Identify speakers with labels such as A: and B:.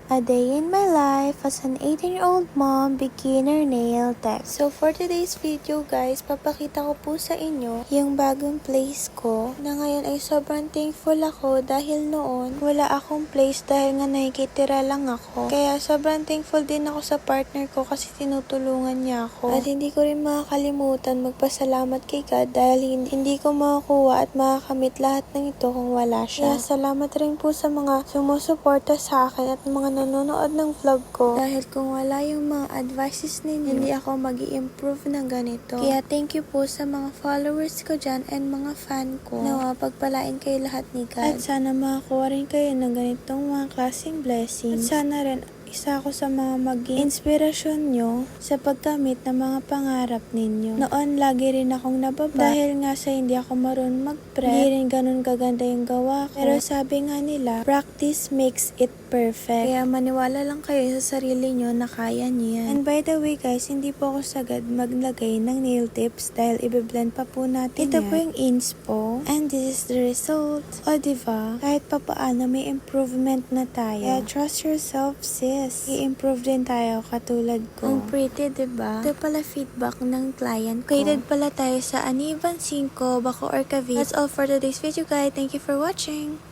A: A day in my life as an 18-year-old mom, beginner nail tech. So for today's video guys, papakita ko po sa inyo yung bagong place ko na ngayon ay sobrang thankful ako dahil noon wala akong place dahil nga nakikitira lang ako. Kaya sobrang thankful din ako sa partner ko kasi tinutulungan niya ako. At hindi ko rin makakalimutan magpasalamat kay God dahil hindi ko makakuha at makakamit lahat ng ito kung wala siya. Kaya salamat rin po sa mga sumusuporta sa akin at mga nanonood ng vlog ko dahil kung wala yung mga advices ninyo, hindi ako mag-i-improve ng ganito. Kaya thank you po sa mga followers ko dyan and mga fan ko. Nawa pagpalain kayo lahat ni God. At sana makakuha rin kayo ng ganitong mga klaseng blessings. At sana rin isa ako sa mga maging inspirasyon nyo sa pagkamit ng mga pangarap ninyo. Noon, lagi rin akong nababa dahil nga sa hindi ako marunong mag-prep. Hindi rin ganun kaganda yung gawa ko. Pero sabi nga nila, practice makes it perfect. Kaya maniwala lang kayo sa sarili nyo na kaya nyo yan. And by the way guys, hindi po ako sagad maglagay ng nail tips dahil i-blend pa po natin ito yan. Po yung inspo. And this is the result. O diba? Kahit pa paano may improvement na tayo. Kaya trust yourself sis. I-improve din tayo katulad ko. Ang pretty, diba? Ito pala feedback ng client ko. Graded pala tayo sa Anivan 5, Bacoor, Cavite. That's all for today's video guys. Thank you for watching.